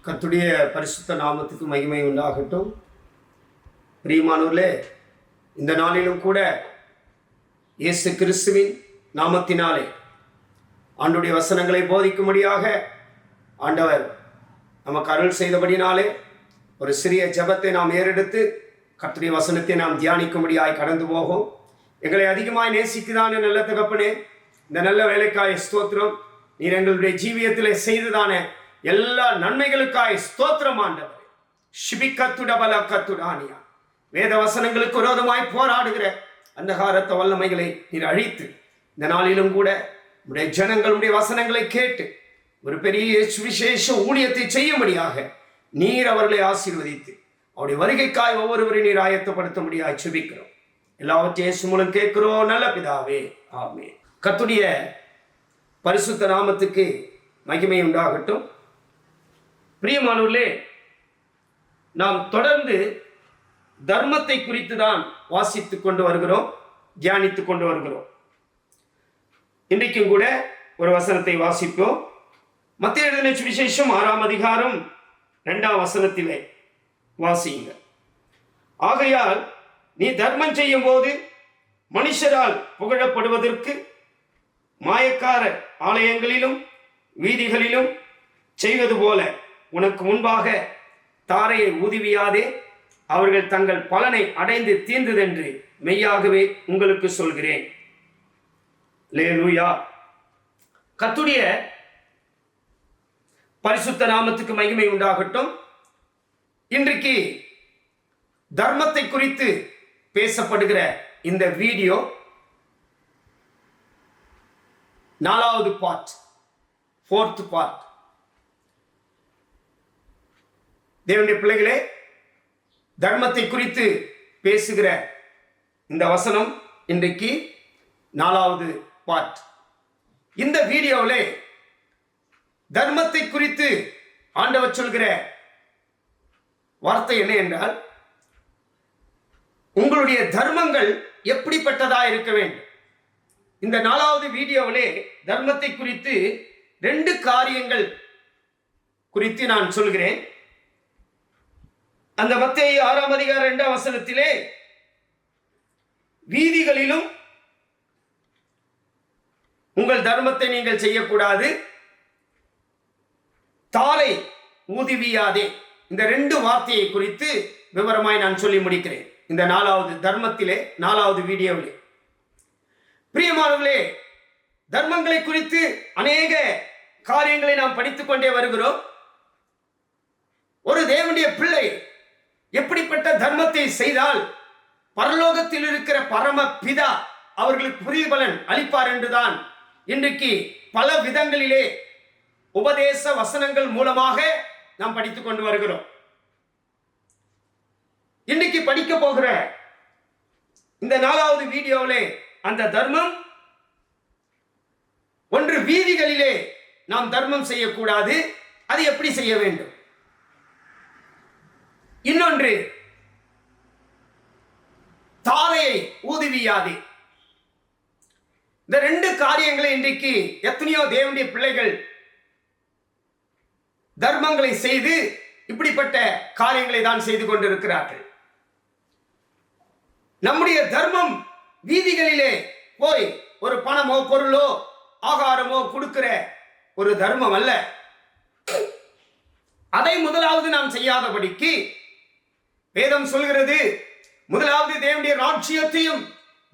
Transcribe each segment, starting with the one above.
கர்த்தருடைய பரிசுத்த நாமத்துக்கு மகிமை உண்டாகட்டும். பிரியமானவர்களே, இந்த நாளிலும் கூட இயேசு கிறிஸ்துவின் நாமத்தினாலே ஆண்டவருடைய வசனங்களை போதிக்கும்படியாக ஆண்டவர் நமக்கு அருள் செய்தபடினாலே ஒரு சிறிய ஜெபத்தை நாம் ஏறெடுத்து கர்த்தருடைய வசனத்தை நாம் தியானிக்கும்படியாய் கடந்து போகும். எங்களை அதிகமாய் நேசிக்குதான நல்ல தகப்பனே, இந்த நல்ல வேலைக்காய் ஸ்தோத்திரம். நீர் எங்களுடைய ஜீவியத்தில் செய்ததான எல்லா நன்மைகளுக்காய் ஸ்தோத்திரம் ஆண்டவரே. ஷிபிகத்துடபல கத்துடானியா, வேத வசனங்களுக்கு விரோதமாய் போராடுகிற அந்தகாரத்த வல்லமைகளை நீர் அழித்து இந்த நாளிலும் கூட உடைய ஜனங்களுடைய வசனங்களை கேட்டு ஒரு பெரிய சுவிசேஷ ஊழியத்தை செய்யும்படியாக நீர் அவர்களை ஆசீர்வதித்து அவருடைய வருகைக்காய் ஒவ்வொருவரையும் நீர் ஆயத்தப்படுத்தும்படியாய் செபிக்கிறோம். எல்லாவற்றையும் இயேசு மூலம் கேட்கிறோம் நல்ல பிதாவே, ஆமென். கர்த்தருடைய பரிசுத்த நாமத்துக்கு மகிமை உண்டாகட்டும். பிரியமானவர்களே, நாம் தொடர்ந்து தர்மத்தை குறித்து தான் வாசித்துக் கொண்டு வருகிறோம், தியானித்துக் கொண்டு வருகிறோம். இன்றைக்கும் கூட ஒரு வசனத்தை வாசிப்போம். மத்தேயு எழுதின சுவிசேஷம் 6ஆம் அதிகாரம் 2ஆம் வசனத்திலே வாசியுங்க. ஆகையால் நீ தர்மம் செய்யும் போது மனுஷரால் புகழப்படுவதற்கு மாயக்கார ஆலயங்களிலும் வீதிகளிலும் செய்வது போல உனக்கு முன்பாக தாரையை ஊதுவியாதே, அவர்கள் தங்கள் பலனை அடைந்து தீர்ந்ததென்று மெய்யாகவே உங்களுக்கு சொல்கிறேன். அல்லேலூயா. கர்த்தருடைய பரிசுத்த நாமத்துக்கு மகிமை உண்டாகட்டும். இன்றைக்கு தர்மத்தை குறித்து பேசப்படுகிற இந்த வீடியோ 4வது பார்ட், 4th பார்ட். தேவனுடைய பிள்ளைகளே, தர்மத்தை குறித்து பேசுகிற இந்த வசனம் இன்றைக்கு 4வது பார்ட். இந்த வீடியோவிலே தர்மத்தை குறித்து ஆண்டவர் சொல்கிற வார்த்தை என்ன என்றால், உங்களுடைய தர்மங்கள் எப்படிப்பட்டதா இருக்க வேண்டும். இந்த 4வது வீடியோவிலே தர்மத்தை குறித்து 2 காரியங்கள் குறித்து நான் சொல்கிறேன். அந்த மத்தேயு 6ஆம் அதிகாரம் 2ஆம் வசனத்திலே வீதிகளிலும் உங்கள் தர்மத்தை நீங்கள் செய்யக்கூடாது, தாரை ஊதுவியாதே, இந்த 2 வார்த்தையை குறித்து விவரமாய் நான் சொல்லி முடிக்கிறேன் இந்த 4வது தர்மத்திலே 4வது வீடியோவிலே. பிரியமானவர்களே, தர்மங்களை குறித்து அநேக காரியங்களை நாம் படித்துக் கொண்டே வருகிறோம். ஒரு தேவனுடைய பிள்ளை எப்படிப்பட்ட தர்மத்தை செய்தால் பரலோகத்தில் இருக்கிற பரம பிதா அவர்களுக்கு பிரதிபலன் அளிப்பார் என்றுதான் இன்றைக்கு பல விதங்களிலே உபதேச வசனங்கள் மூலமாக நாம் படித்துக் கொண்டு வருகிறோம். இன்னைக்கு படிக்க போகிற இந்த 4வது வீடியோவிலே அந்த தர்மம், ஒன்று வீதிகளிலே நாம் தர்மம் செய்யக்கூடாது, அது எப்படி செய்ய வேண்டும். இன்னொன்று தாரையை ஊதுவியாதே. இந்த 2 காரியங்களை இன்றைக்கு எத்தனையோ தேவனுடைய பிள்ளைகள் தர்மங்களை செய்து இப்படிப்பட்ட காரியங்களை தான் செய்து கொண்டிருக்கிறார்கள். நம்முடைய தர்மம் வீதிகளிலே போய் ஒரு பணமோ பொருளோ ஆகாரமோ கொடுக்கிற ஒரு தர்மம் அல்ல. அதை முதலாவது நாம் செய்யாதபடிக்கு வேதம் சொல்கிறது, முதலாவது தேவனுடைய ராஜ்யத்தையும்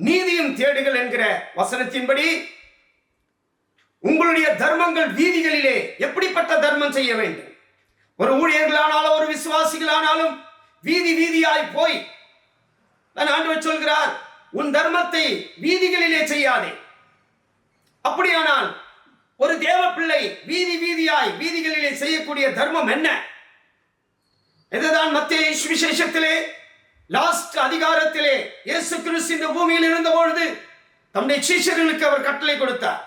நீதியும் தேடுங்கள் என்கிற வசனத்தின்படி உங்களுடைய தர்மங்கள் வீதிகளிலே எப்படிப்பட்ட தர்மம் செய்ய வேண்டும். ஒரு ஊழியர்களானாலும் ஒரு விசுவாசிகளானாலும் வீதி வீதியாய் போய் ஆண்டவர் சொல்கிறார், உன் தர்மத்தை வீதிகளிலே செய்யாதே. அப்படியானால் ஒரு தேவ பிள்ளை வீதி வீதியாய் வீதிகளிலே செய்யக்கூடிய தர்மம் என்ன? இதுதான் மத்தேயு சுவிசேஷத்திலே லாஸ்ட் அதிகாரத்திலே இயேசு கிறிஸ்து இந்த பூமியில் இருந்த பொழுது தம்முடைய சீஷர்களுக்கு அவர் கட்டளை கொடுத்தார்.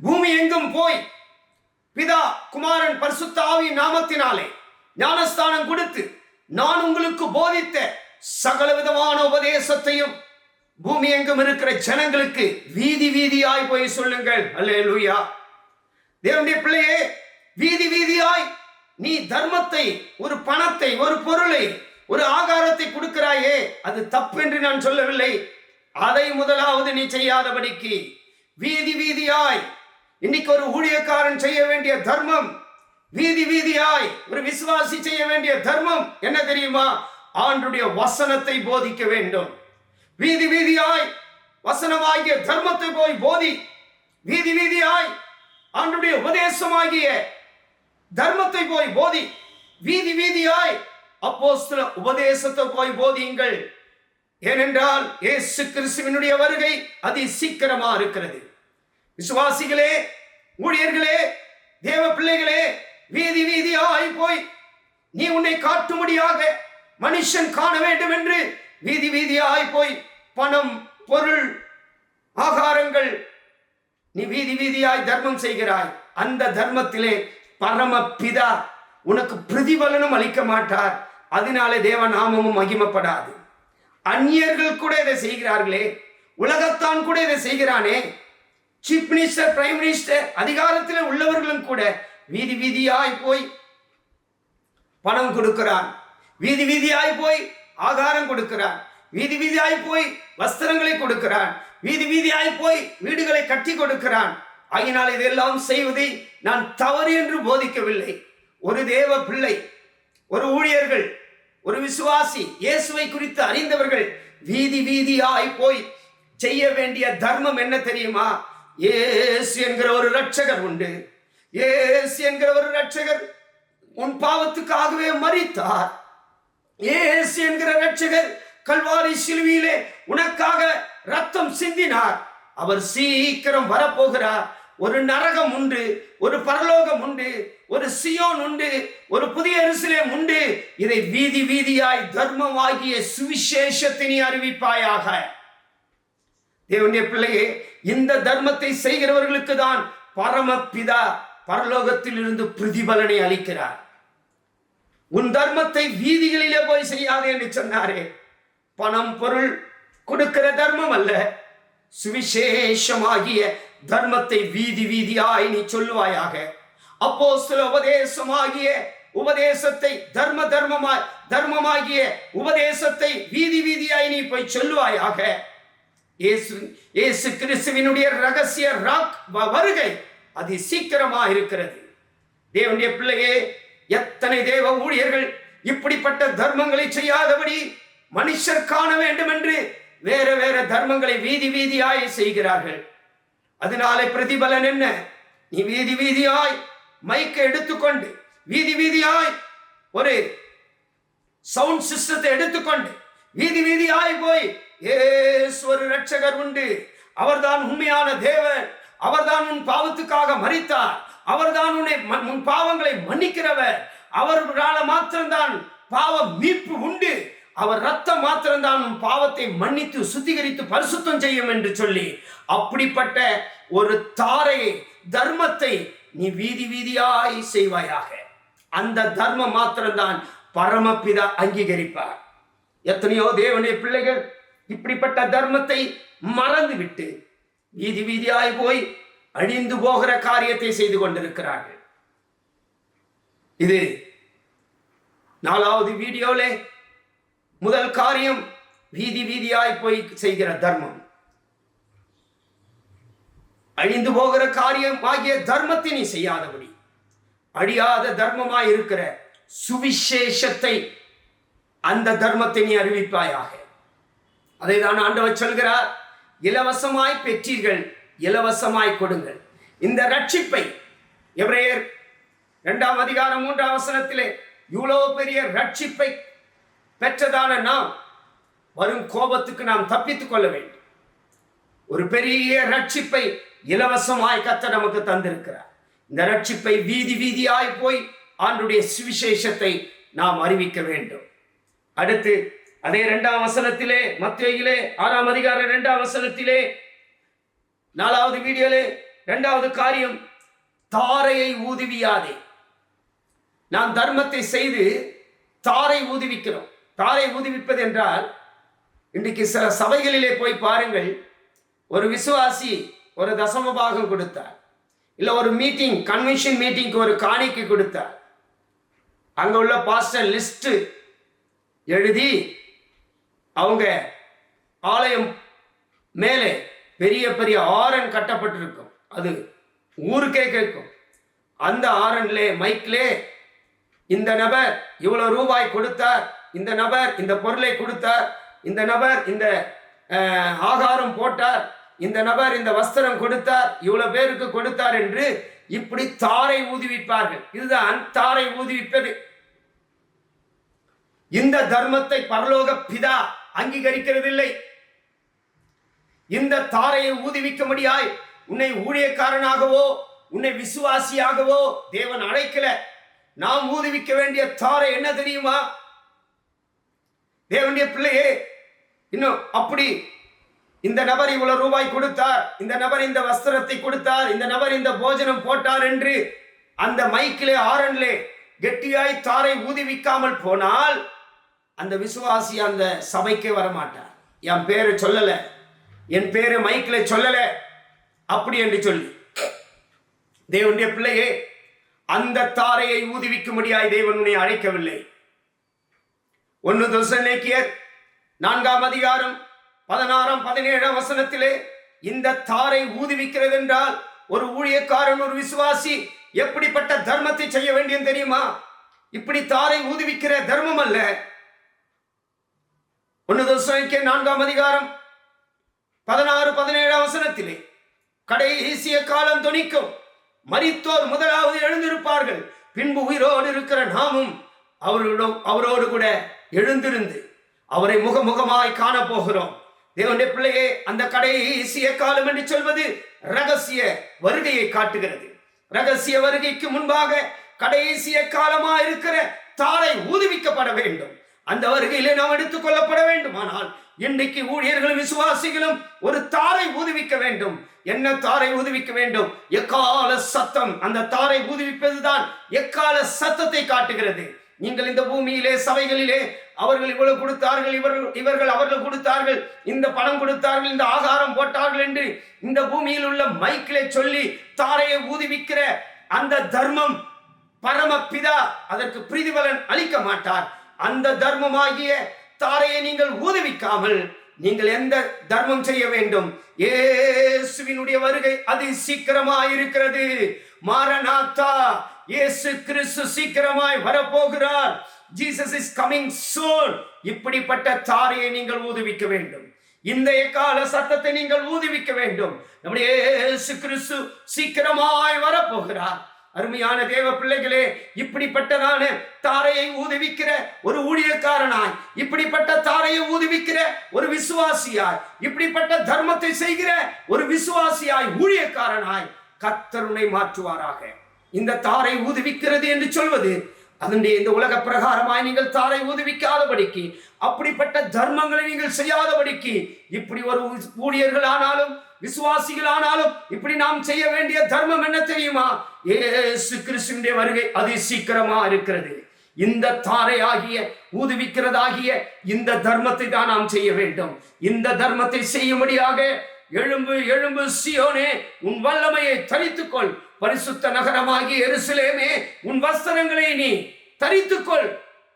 பூமி எங்கும் போய் பிதா குமாரன் பரிசுத்த ஆவியின் நாமத்தினாலே ஞானஸ்தானம் கொடுத்து நான் உங்களுக்கு போதித்த சகல விதமான உபதேசத்தையும் பூமி எங்கும் இருக்கிற ஜனங்களுக்கு வீதி வீதியாய் போய் சொல்லுங்கள். அல்லேலூயா. தேவனுடைய பிள்ளையே, வீதி வீதியாய் நீ தர்மத்தை, ஒரு பணத்தை, ஒரு பொருளை, ஒரு ஆகாரத்தை கொடுக்கிறாயே, அது தப்பு என்று நான் சொல்லவில்லை. அதை முதலாவது நீ செய்யாதபடிக்கு வீதி வீதியாய் இன்னைக்கு ஒரு ஊழியக்காரன் செய்ய வேண்டிய தர்மம், வீதி வீதியாய் ஒரு விசுவாசி செய்ய வேண்டிய தர்மம் என்ன தெரியுமா? ஆண்டவருடைய வசனத்தை போதிக்க வேண்டும். வீதி வீதியாய் வசனமாகிய தர்மத்தை போய் போதி. வீதி வீதியாய் ஆண்டவருடைய உபதேசமாகிய தர்மத்தை போய் போதி. வீதி வீதியாய் அப்போஸ்தல உபதேசத்தை போய் போதியுங்கள். ஏனென்றால் இயேசு கிறிஸ்துவினுடைய வருகை அதி சீக்கிரமா இருக்கிறது. விசுவாசிகளே, ஊழியர்களே, தேவ பிள்ளைகளே, வீதி வீதியாய் போய் நீ உன்னை காட்டும்படியாக மனுஷன் காண வேண்டும் என்று வீதி வீதியாய் போய் பணம், பொருள், ஆகாரங்கள் நீ வீதி வீதியாய் தர்மம் செய்கிறாய். அந்த தர்மத்திலே பரமபிதா உனக்கு பிரதிபலனும் அளிக்க மாட்டார். அதனாலே தேவ நாமமும் மகிமைப்படாது. அந்நியர்கள் கூட இதை செய்கிறார்களே, உலகத்தான் கூட இதை செய்கிறானே. சீஃப் மினிஸ்டர், பிரைம் மினிஸ்டர், அதிகாரத்தில் உள்ளவர்களும் கூட வீதி வீதியாய் போய் பணம் கொடுக்கிறான், வீதி வீதியாய் போய் ஆகாரம் கொடுக்கிறான், வீதி வீதியாய் போய் வஸ்திரங்களை கொடுக்கிறான், வீதி வீதியாய் போய் வீடுகளை கட்டி கொடுக்கிறான். ஆகினால் இதெல்லாம் செய்வதை நான் தவறு என்று போதிக்கவில்லை. ஒரு தேவ பிள்ளை, ஒரு ஊழியர்கள், ஒரு விசுவாசி, இயேசுவை குறித்து அறிந்தவர்கள் வீதி வீதியாய் போய் செய்ய வேண்டிய தர்மம் என்ன தெரியுமா? இயேசு என்கிற ஒரு இரட்சகர் உண்டு. இயேசு என்கிற ஒரு இரட்சகர் உன் பாவத்துக்காகவே மரித்தார். இயேசு என்கிற இரட்சகர் கல்வாரி சிலுவையிலே உனக்காக ரத்தம் சிந்தினார். அவர் சீக்கிரம் வரப்போகிறார். ஒரு நரகம் உண்டு, ஒரு பரலோகம் உண்டு, ஒரு சியோன் உண்டு, ஒரு புதிய எருசலேம் உண்டு. இதை வீதி வீதியாய் தர்மமாகிய சுவிசேஷத்தை நீ அறிவிப்பாயாக. தேவனுடைய பிள்ளையே, இந்த தர்மத்தை செய்கிறவர்களுக்கு தான் பரமபிதா பரலோகத்தில் இருந்து பிரதிபலனை அளிக்கிறார். உன் தர்மத்தை வீதிகளிலே போய் செய்யாதே என்று சொன்னாரே. பணம், பொருள் கொடுக்கிற தர்மம் அல்ல, சுவிசேஷமாகிய தர்மத்தை வீதி வீதியாய் நீ சொல்லுவாயாக. அப்போஸ்தல உபதேசமாகிய உபதேசத்தை தர்மமாகிய உபதேசத்தை வீதி வீதியாய் நீ போய் சொல்லுவாயாக. இயேசு கிறிஸ்துவினுடைய ரகசிய வருகை அது சீக்கிரமா இருக்கிறது. தேவனுடைய பிள்ளையே, எத்தனை தேவ ஊழியர்கள் இப்படிப்பட்ட தர்மங்களை செய்யாதபடி மனுஷர் காண வேண்டும் என்று வேற வேற தர்மங்களை வீதி வீதியாய் செய்கிறார்கள். அதனாலே பிரதிபலன் என்ன? நீ வீதி வீதியாய் மைக்கை எடுத்துக்கொண்டு, வீதி வீதியாய் ஒரு சவுண்ட் சிஸ்டத்தை எடுத்துக்கொண்டு வீதி வீதியாய் போய் இயேசு ஒரு இரட்சகர் உண்டு, அவர்தான் உண்மையான தேவன், அவர்தான் உன் பாவத்துக்காக மரித்தார், அவர்தான் உன் பாவங்களை மன்னிக்கிறவர், அவரால் மாத்திரம்தான் பாவ மீட்பு உண்டு, அவர் ரத்தம் மாத்திரம்தான் உன் பாவத்தை மன்னித்து சுத்திகரித்து பரிசுத்தம் செய்யும் என்று சொல்லி அப்படிப்பட்ட ஒரு தாரையை, தர்மத்தை நீ வீதி வீதியாய் செய்வாயாக. அந்த தர்மம் மாத்திரம்தான் பரமபிதா அங்கீகரிப்பார். எத்தனையோ தேவனுடைய பிள்ளைகள் இப்படிப்பட்ட தர்மத்தை மறந்துவிட்டு வீதி வீதியாய் போய் அழிந்து போகிற காரியத்தை செய்து கொண்டிருக்கிறார்கள். இது 4வது வீடியோலே முதல் காரியம், வீதி வீதியாய் போய் செய்கிற தர்மம். அழிந்து போகிற காரியம் ஆகிய தர்மத்தை நீ செய்யாதபடி அழியாத தர்மமாய் இருக்கிற சுவிசேஷத்தை, அந்த தர்மத்தை நீ அறிவிப்பாயாக. அதை தான் ஆண்டவர் சொல்கிறார், இலவசமாய் பெற்றீர்கள், இலவசமாய் கொடுங்கள். இந்த ரட்சிப்பை எபிரேயர் 2ஆம் அதிகாரம் 3ஆம் வசனத்திலே இவ்வளவு பெரிய ரட்சிப்பை பெற்றதான நாம் வரும் கோபத்துக்கு நாம் தப்பித்துக் கொள்ள வேண்டும். ஒரு பெரிய ரட்சிப்பை இலவசமாய் கர்த்தர் நமக்கு தந்திருக்கிறார். இந்த ரட்சிப்பை வீதி வீதியாய் போய் ஆண்டவருடைய சுவிசேஷத்தை நாம் அறிவிக்க வேண்டும். அடுத்து அதே 2ஆம் வசனத்திலே, மத்தேயுவிலே 6ஆம் அதிகாரம் 2ஆம் வசனத்திலே 4வது வீடியோலே 2வது காரியம், தாரையை ஊதுவியாதே. நாம் தர்மத்தை செய்து தாரை ஊதுவிக்கிறோம். தாரை ஊதுவிப்பது என்றால், இன்றைக்கு சில சபைகளிலே போய் பாருங்கள், ஒரு விசுவாசி ஒரு தசம பாகம் கொடுத்தார், இல்லை ஒரு மீட்டிங், கன்வென்ஷன் மீட்டிங்க்கு ஒரு காணிக்கை கொடுத்தார். அங்க உள்ள பாஸ்டர் லிஸ்ட் எழுதி அவங்க ஆலயம் மேலே பெரிய பெரிய ஆரன் கட்டப்பட்டிருக்கும், அது ஊருக்கே கேட்கும். அந்த ஆரன்லே மைக்லே இந்த நபர் இவ்வளவு ரூபாய் கொடுத்தார், இந்த நபர் இந்த பொருளை கொடுத்தார், இந்த நபர் இந்த ஆகாரம் போட்டார், இந்த நபர் இந்த வஸ்திரம் கொடுத்தார், இவ்வளவு பேருக்கு கொடுத்தார் என்று இப்படி தாரை ஊதுவிப்பார்கள். இதுதான் தாரை ஊதுவிப்பது. இந்த தர்மத்தை பரலோக பிதா அங்கீகரிக்கிறதில்லை. இந்த தாரையை ஊதுவிக்கும்படியாய் உன்னை ஊழியக்காரனாகவோ உன்னை விசுவாசியாகவோ தேவன் அழைக்கல. நாம் ஊதுவிக்க வேண்டிய தாரை என்ன தெரியுமா? தேவனுடைய பிள்ளையே, இன்னும் அப்படி இந்த நபர் இவ்வளவு ரூபாய் கொடுத்தார், இந்த நபர் இந்த வஸ்திரத்தை கொடுத்தார், இந்த நபர் இந்த போஜனம் போட்டார் என்று அந்த மைக்கிலே ஆரன்லே கெட்டியாய் தாரை ஊதுவிக்காமல் போனால் அந்த விசுவாசி அந்த சபைக்கே வரமாட்டார். என் பேரை சொல்லல, என் பேரை மைக்கில சொல்லல அப்படி என்று சொல்லி, தேவனுடைய பிள்ளையே, அந்த தாரையை ஊதுவிக்கும்படியாய் தேவன் உன்னை அழைக்கவில்லை. 1 தெசலோனிக்கேயர் 4ஆம் அதிகாரம் 16ஆம் 17ஆம் வசனத்திலே இந்த தாரை ஊதுவிக்கிறது என்றால் ஒரு ஊழியக்காரன், ஒரு விசுவாசி எப்படிப்பட்ட தர்மத்தை செய்ய வேண்டியது தெரியுமா? இப்படி தாரை ஊதுவிக்கிற தர்மம் அல்ல. 1 தெசலோனிக்கேயர் 4ஆம் அதிகாரம் 16, 17ஆம் வசனத்திலே கடைசிய காலம் தொனிக்கும், மரித்தோர் முதலாவது எழுந்திருப்பார்கள், பின்பு உயிரோடு இருக்கிற நாமும் அவரோடு கூட எழுந்திருந்து அவரை முகமுகமாய் காண போகிறோம். தேவனுடைய பிள்ளையே, அந்த கடைசிய காலம் என்று சொல்வது ரகசிய வருகையை காட்டுகிறது. ரகசிய வருகைக்கு முன்பாக கடைசிய காலமா இருக்கிற தாரை ஊதுவிக்கப்பட வேண்டும். அந்த வருகையிலே நாம் எடுத்துக் கொள்ளப்பட வேண்டும். ஆனால் இன்றைக்கு ஊழியர்களும் விசுவாசிகளும் ஒரு தாரை ஊதுவிக்க வேண்டும். என்ன தாரை ஊதுவிக்க வேண்டும்? எக்கால சத்தம். அந்த தாரை ஊதுவிப்பதுதான் எக்கால சத்தத்தை காட்டுகிறது. நீங்கள் இந்த பூமியிலே சபைகளிலே அவர்கள் இவ்வளவு கொடுத்தார்கள், இவர்கள் அவர்கள் கொடுத்தார்கள், இந்த பணம் கொடுத்தார்கள், இந்த ஆகாரம் போட்டார்கள் என்று இந்த பூமியில் உள்ள மைக்கிலே சொல்லி தாரையை ஊதுவிக்கிற அந்த தர்மம் பரமபிதா அதற்கு பிரதிபலன் அளிக்க மாட்டார். அந்த தர்மமாகிய தாரையை நீங்கள் ஊதுவிக்காமல் நீங்கள் எந்த தர்மம் செய்ய வேண்டும்? இயேசுவினுடைய வருகை அது சீக்கிரமாய் இருக்கிறது. மாரநாதா, இயேசு கிறிஸ்து சீக்கிரமாய் வரப்போகிறார். Jesus is coming soon. இப்படிப்பட்ட தாரையை நீங்கள் ஊதுவிக்க வேண்டும். இந்த எக்கால சத்தத்தை நீங்கள் ஊதுவிக்க வேண்டும். நம்முடைய இயேசு கிறிஸ்து சீக்கிரமாய் வரப்போகிறார். அருமையான தேவ பிள்ளைகளே, இப்படிப்பட்டதான தாரையை ஊதுவிக்கிற ஒரு ஊழியக்காரனாய், இப்படிப்பட்ட தாரையை ஊதுவிக்கிற ஒரு விசுவாசியாய், இப்படிப்பட்ட தர்மத்தை செய்கிற ஒரு விசுவாசியாய், ஊழியக்காரனாய் கர்த்தர் உன்னை மாற்றுவாராக. இந்த தாரை ஊதுவிக்கிறது என்று சொல்வது அதனுடைய இந்த உலக பிரகாரமாய் நீங்கள் தாரை ஊதுவிக்காதபடிக்கு, அப்படிப்பட்ட தர்மங்களை நீங்கள் செய்யாதபடிக்கு, இப்படி ஒரு ஊழியர்கள் ஆனாலும் விசுவாசிகள் ஆனாலும் இப்படி நாம் செய்ய வேண்டிய தர்மம் என்ன தெரியுமா? இயேசு கிறிஸ்துவின் வருகை அது சீக்கிரமா இருக்கிறது. இந்த தாரை ஆகிய ஊதுவிக்கிறதாகிய இந்த தர்மத்தை தான் நாம் செய்ய வேண்டும். இந்த தர்மத்தை செய்யும்படியாக எழும்பு எழும்பு சீயோனே, உன் வல்லமையை தரித்துக்கொள். பரிசுத்த நகரமாகிய எருசலேமே, உன் வஸ்திரங்களை நீ தரித்துக்கொள்.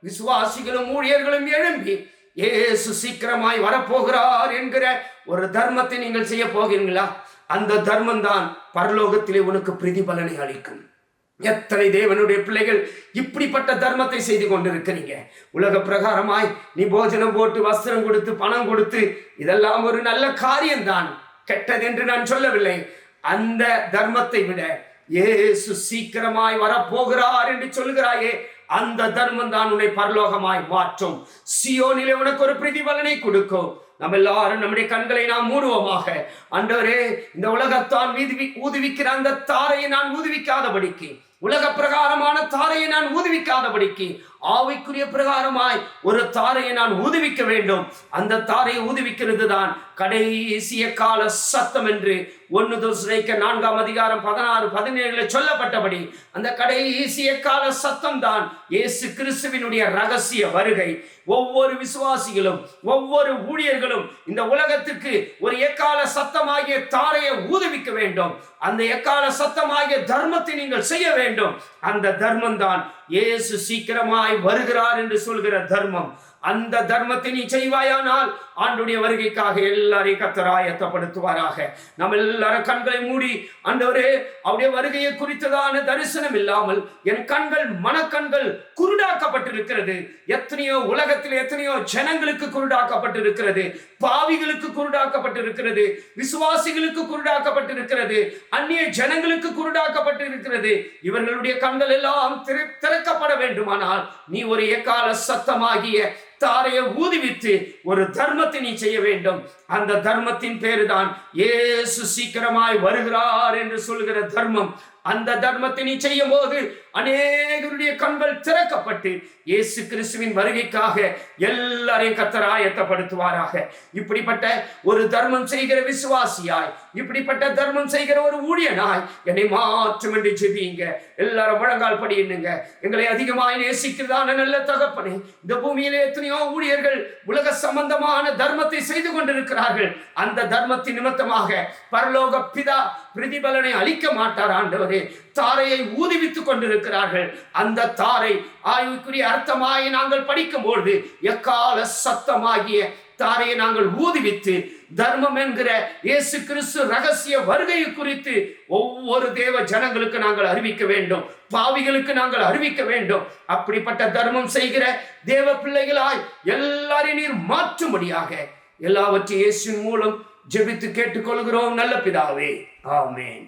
விசுவாசிகளும் ஊழியர்களும் எழும்பி இயேசு சீக்கிரமாய் வரப்போகிறார் என்கிற ஒரு தர்மத்தை நீங்கள் செய்ய போகிறீங்களா? அந்த தர்மம் தான் பரலோகத்திலே உனக்கு பிரதிபலனை அளிக்கும். எத்தனை தேவனுடைய பிள்ளைகள் இப்படிப்பட்ட தர்மத்தை செய்து கொண்டிருக்கிறீங்க. உலக பிரகாரமாய் நீ போஜனம் போட்டு வஸ்திரம் கொடுத்து பணம் கொடுத்து, இதெல்லாம் ஒரு நல்ல காரியம்தான், கெட்டது என்று நான் சொல்லவில்லை. அந்த தர்மத்தை விட இயேசு சீக்கிரமாய் வரப்போகிறார் என்று சொல்கிறாயே, அந்த தர்மம் தான் உன்னை பரலோகமாய் மாற்றும். சியோனிலே உனக்கு ஒரு பிரதிபலனை கொடுக்கும். நம்ம எல்லாரும் நம்முடைய கண்களை நாம் மூடுவோமாக. ஆண்டவரே, இந்த உலகத்தான் ஊதுவிக்கிற அந்த தாரையை நான் ஊதுவிக்காதபடிக்கு, உலக பிரகாரமான தாரையை நான் ஊதுவிக்காதபடிக்கு, ஆவிக்குரிய பிரகாரமாய் ஒரு தாரையை நான் ஊதுவிக்க வேண்டும். அந்த தாரையை ஊதுவிக்கிறது தான் கடைசிய கால சத்தம் என்று 1 தெசலோனிக்கேயர் 4ஆம் அதிகாரம் 16, 17 சொல்லப்பட்டபடி அந்த கடைசிய கால சத்தம் தான் இயேசு கிறிஸ்துவினுடைய ரகசிய வருகை. ஒவ்வொரு விசுவாசிகளும் ஒவ்வொரு ஊழியர்களும் இந்த உலகத்துக்கு ஒரு எக்கால சத்தமாகிய தாரையை ஊதுவிக்க வேண்டும். அந்த எக்கால சத்தமாகிய தர்மத்தை நீங்கள் செய்ய வேண்டும். அந்த தர்மம் தான் இயேசு சீக்கிரமாய் வருகிறார் என்று சொல்கிற தர்மம். அந்த தர்மத்தை நீ செய்வாயானால் ஆண்டுடைய வருகைக்காக எல்லாரையும் கர்த்தர் ஆயத்தப்படுத்துவாராக. நம்ம எல்லாரும் கண்களை மூடி, ஆண்டவரே அவருடைய வருகையை குறித்ததான தரிசனம் இல்லாமல் என் கண்கள் மனக்கண்கள் குருடாக்கப்பட்டிருக்கிறது. எத்தனையோ உலகத்தில் எத்தனையோ ஜனங்களுக்கு குருடாக்கப்பட்டிருக்கிறது, பாவிகளுக்கு குருடாக்கப்பட்டிருக்கிறது, விசுவாசிகளுக்கு குருடாக்கப்பட்டிருக்கிறது, அந்நிய ஜனங்களுக்கு குருடாக்கப்பட்டிருக்கிறது. இவர்களுடைய கண்கள் எல்லாம் திறக்கப்பட வேண்டுமானால் நீ ஒரு எக்கால சத்தமாகிய தாரையை ஊதிவித்து ஒரு தர்மத்தை நீ செய்ய வேண்டும். அந்த தர்மத்தின் பேருதான் இயேசு சீக்கிரமாய் வருகிறார் என்று சொல்கிற தர்மம். அந்த தர்மத்தை நீ செய்யும் போது அநேகருடைய கண்கள் திறக்கப்பட்டு இயேசு கிறிஸ்துவின் வருகைக்காக எல்லாரையும் கர்த்தர் ஆயத்தப்படுத்துவாராக. இப்படிப்பட்ட ஒரு தர்மம் செய்கிற விசுவாசியாய், இப்படிப்பட்ட தர்மம் செய்கிற ஒரு ஊழியனாய் என்னை மாற்றும் என்று ஜெபியுங்க. எல்லாரும் முழங்கால் படியுங்க. எங்களை அதிகமாய் நேசிக்கிறதான நல்ல தகப்பனே, இந்த பூமியிலே எத்தனையோ ஊழியர்கள் உலக சம்பந்தமான தர்மத்தை செய்து கொண்டிருக்கிறார்கள். அந்த தர்மத்தின் நிமித்தமாக பரலோக பிதா பிரதிபலனை அளிக்க மாட்டார் ஆண்டவரே. தாரையை ஊதிவித்துக் கொண்டிருக்கிறார்கள். அந்த தாரை ஆய்வுக்குரிய அர்த்தமாய் நாங்கள் படிக்கும் பொழுது எக்கால சத்தமாகிய தாரையை நாங்கள் ஊதிவித்து தர்மம் என்கிற இயேசு கிறிஸ்து ரகசிய வருகையை குறித்து ஒவ்வொரு தேவ ஜனங்களுக்கு நாங்கள் அறிவிக்க வேண்டும், பாவிகளுக்கு நாங்கள் அறிவிக்க வேண்டும். அப்படிப்பட்ட தர்மம் செய்கிற தேவ பிள்ளைகளாய் எல்லாரையும் நீர் மாற்றும்படியாக எல்லாவற்றையும் இயேசுவின் மூலம் ஜெபித்து கேட்டுக்கொள்கிறோம் நல்ல பிதாவே. ஆமென்.